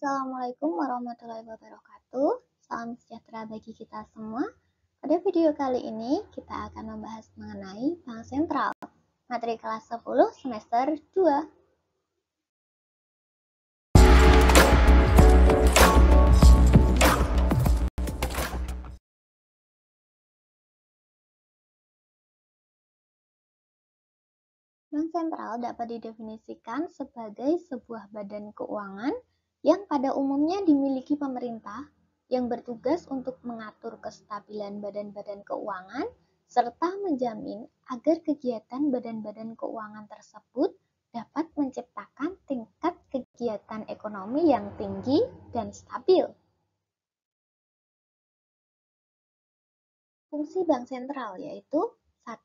Assalamualaikum warahmatullahi wabarakatuh. Salam sejahtera bagi kita semua. Pada video kali ini kita akan membahas mengenai bank sentral, materi kelas 10 semester 2. Bank sentral dapat didefinisikan sebagai sebuah badan keuangan yang pada umumnya dimiliki pemerintah yang bertugas untuk mengatur kestabilan badan-badan keuangan serta menjamin agar kegiatan badan-badan keuangan tersebut dapat menciptakan tingkat kegiatan ekonomi yang tinggi dan stabil. Fungsi bank sentral yaitu 1.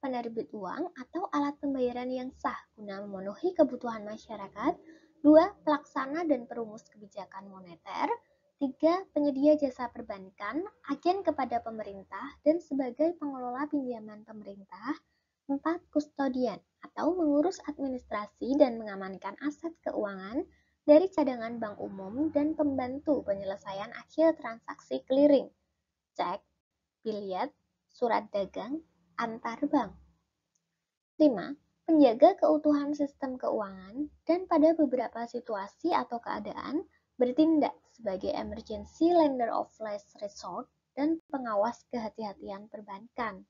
Penerbit uang atau alat pembayaran yang sah guna memenuhi kebutuhan masyarakat. 2. Pelaksana dan perumus kebijakan moneter. 3. Penyedia jasa perbankan, agen kepada pemerintah dan sebagai pengelola pinjaman pemerintah. 4. Kustodian atau mengurus administrasi dan mengamankan aset keuangan dari cadangan bank umum dan pembantu penyelesaian akhir transaksi clearing, cek, biliet, surat dagang, antar bank. 5. Penjaga keutuhan sistem keuangan dan pada beberapa situasi atau keadaan bertindak sebagai emergency lender of last resort dan pengawas kehati-hatian perbankan.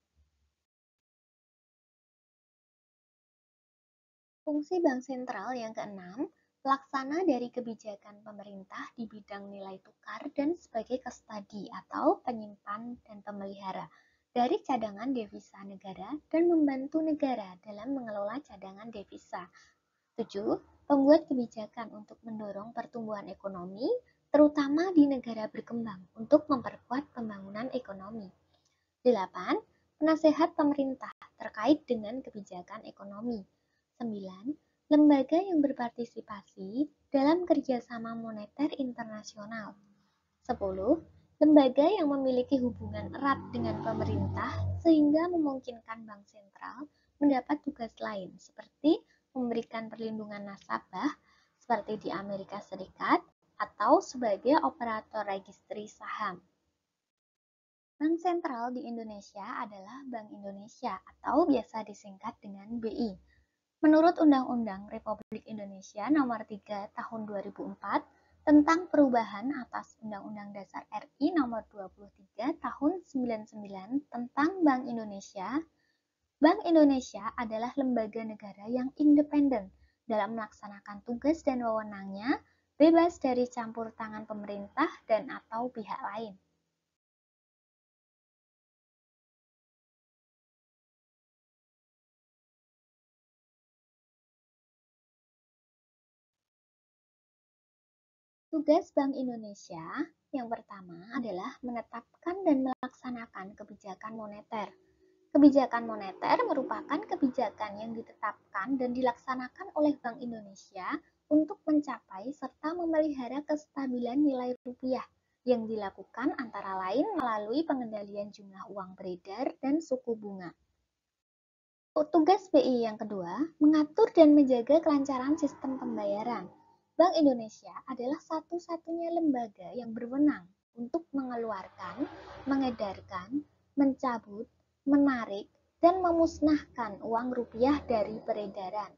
Fungsi bank sentral yang keenam, pelaksana dari kebijakan pemerintah di bidang nilai tukar dan sebagai kustadi atau penyimpan dan pemelihara dari cadangan devisa negara dan membantu negara dalam mengelola cadangan devisa. 7. Pembuat kebijakan untuk mendorong pertumbuhan ekonomi, terutama di negara berkembang untuk memperkuat pembangunan ekonomi. 8. Penasehat pemerintah terkait dengan kebijakan ekonomi. 9. Lembaga yang berpartisipasi dalam kerjasama moneter internasional. 10. Lembaga yang memiliki hubungan erat dengan pemerintah sehingga memungkinkan bank sentral mendapat tugas lain seperti memberikan perlindungan nasabah seperti di Amerika Serikat atau sebagai operator registri saham. Bank sentral di Indonesia adalah Bank Indonesia atau biasa disingkat dengan BI. Menurut Undang-Undang Republik Indonesia Nomor 3 Tahun 2004 tentang perubahan atas Undang-Undang Dasar RI Nomor 23 Tahun 99 tentang Bank Indonesia adalah lembaga negara yang independen dalam melaksanakan tugas dan wewenangnya, bebas dari campur tangan pemerintah dan atau pihak lain. Tugas Bank Indonesia yang pertama adalah menetapkan dan melaksanakan kebijakan moneter. Kebijakan moneter merupakan kebijakan yang ditetapkan dan dilaksanakan oleh Bank Indonesia untuk mencapai serta memelihara kestabilan nilai rupiah yang dilakukan antara lain melalui pengendalian jumlah uang beredar dan suku bunga. Tugas BI yang kedua, mengatur dan menjaga kelancaran sistem pembayaran. Bank Indonesia adalah satu-satunya lembaga yang berwenang untuk mengeluarkan, mengedarkan, mencabut, menarik, dan memusnahkan uang rupiah dari peredaran.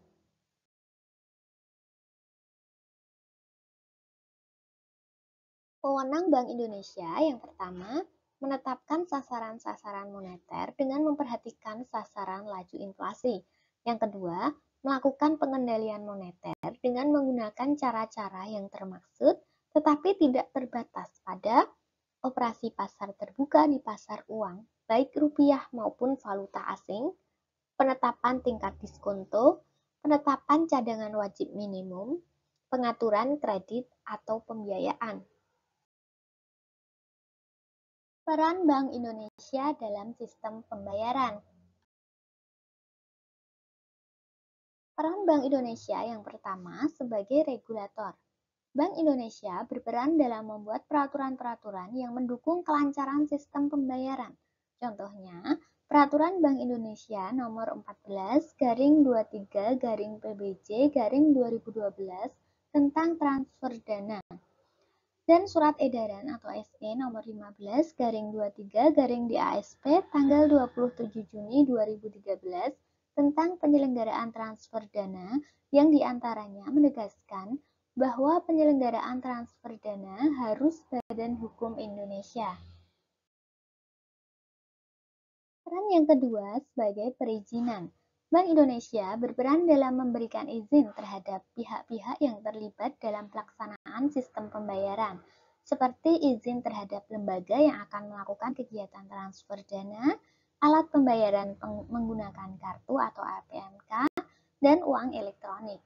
Wewenang Bank Indonesia yang pertama, menetapkan sasaran-sasaran moneter dengan memperhatikan sasaran laju inflasi. Yang kedua, melakukan pengendalian moneter dengan menggunakan cara-cara yang termaksud tetapi tidak terbatas pada operasi pasar terbuka di pasar uang, baik rupiah maupun valuta asing, penetapan tingkat diskonto, penetapan cadangan wajib minimum, pengaturan kredit atau pembiayaan. Peran Bank Indonesia dalam sistem pembayaran. Peran Bank Indonesia yang pertama sebagai regulator. Bank Indonesia berperan dalam membuat peraturan-peraturan yang mendukung kelancaran sistem pembayaran. Contohnya, Peraturan Bank Indonesia Nomor 14/23/PBJ/2012 tentang transfer dana dan Surat Edaran atau SE nomor 15/23/DASP tanggal 27 Juni 2013 tentang penyelenggaraan transfer dana yang diantaranya menegaskan bahwa penyelenggaraan transfer dana harus Badan Hukum Indonesia. Peran yang kedua sebagai perizinan. Bank Indonesia berperan dalam memberikan izin terhadap pihak-pihak yang terlibat dalam pelaksanaan sistem pembayaran, seperti izin terhadap lembaga yang akan melakukan kegiatan transfer dana, alat pembayaran menggunakan kartu atau APMK, dan uang elektronik.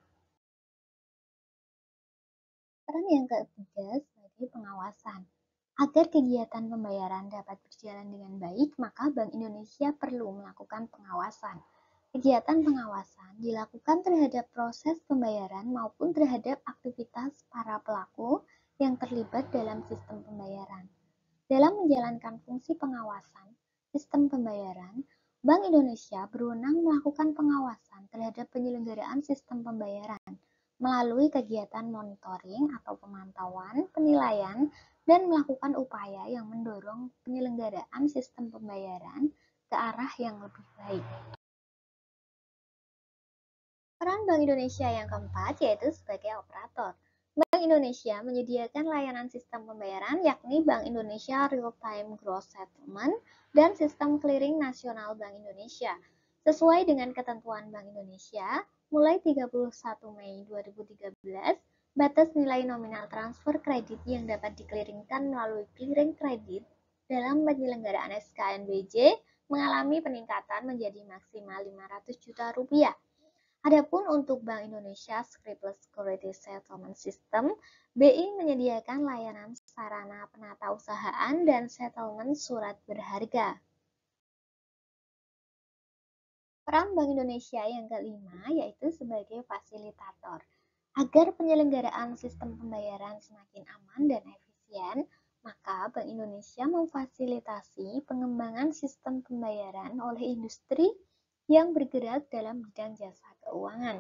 Peran yang ketiga sebagai pengawasan. Agar kegiatan pembayaran dapat berjalan dengan baik, maka Bank Indonesia perlu melakukan pengawasan. Kegiatan pengawasan dilakukan terhadap proses pembayaran maupun terhadap aktivitas para pelaku yang terlibat dalam sistem pembayaran. Dalam menjalankan fungsi pengawasan sistem pembayaran, Bank Indonesia berwenang melakukan pengawasan terhadap penyelenggaraan sistem pembayaran melalui kegiatan monitoring atau pemantauan, penilaian, dan melakukan upaya yang mendorong penyelenggaraan sistem pembayaran ke arah yang lebih baik. Peran Bank Indonesia yang keempat yaitu sebagai operator. Bank Indonesia menyediakan layanan sistem pembayaran yakni Bank Indonesia Real Time Gross Settlement dan Sistem Clearing Nasional Bank Indonesia. Sesuai dengan ketentuan Bank Indonesia, mulai 31 Mei 2013, batas nilai nominal transfer kredit yang dapat dikliringkan melalui clearing kredit dalam penyelenggaraan SKNBJ mengalami peningkatan menjadi maksimal 500 juta rupiah. Adapun untuk Bank Indonesia Scriptless Security Settlement System, BI menyediakan layanan sarana penatausahaan dan settlement surat berharga. Peran Bank Indonesia yang kelima yaitu sebagai fasilitator. Agar penyelenggaraan sistem pembayaran semakin aman dan efisien, maka Bank Indonesia memfasilitasi pengembangan sistem pembayaran oleh industri yang bergerak dalam bidang jasa keuangan.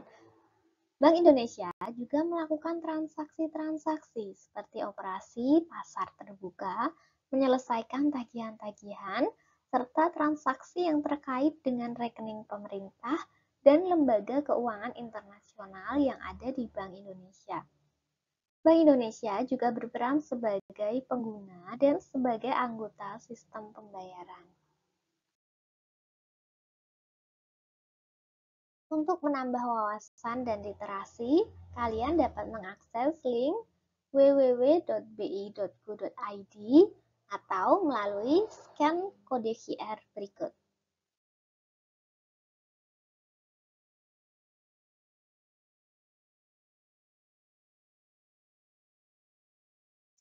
Bank Indonesia juga melakukan transaksi-transaksi seperti operasi pasar terbuka, menyelesaikan tagihan-tagihan, serta transaksi yang terkait dengan rekening pemerintah dan lembaga keuangan internasional yang ada di Bank Indonesia. Bank Indonesia juga berperan sebagai pengguna dan sebagai anggota sistem pembayaran. Untuk menambah wawasan dan literasi, kalian dapat mengakses link www.bi.go.id atau melalui scan kode QR berikut.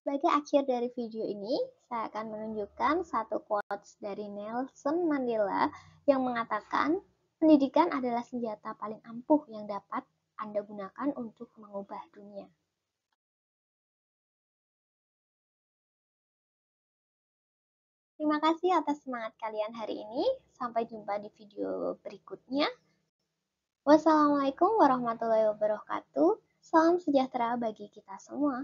Sebagai akhir dari video ini, saya akan menunjukkan satu quotes dari Nelson Mandela yang mengatakan, pendidikan adalah senjata paling ampuh yang dapat Anda gunakan untuk mengubah dunia. Terima kasih atas semangat kalian hari ini. Sampai jumpa di video berikutnya. Wassalamualaikum warahmatullahi wabarakatuh. Salam sejahtera bagi kita semua.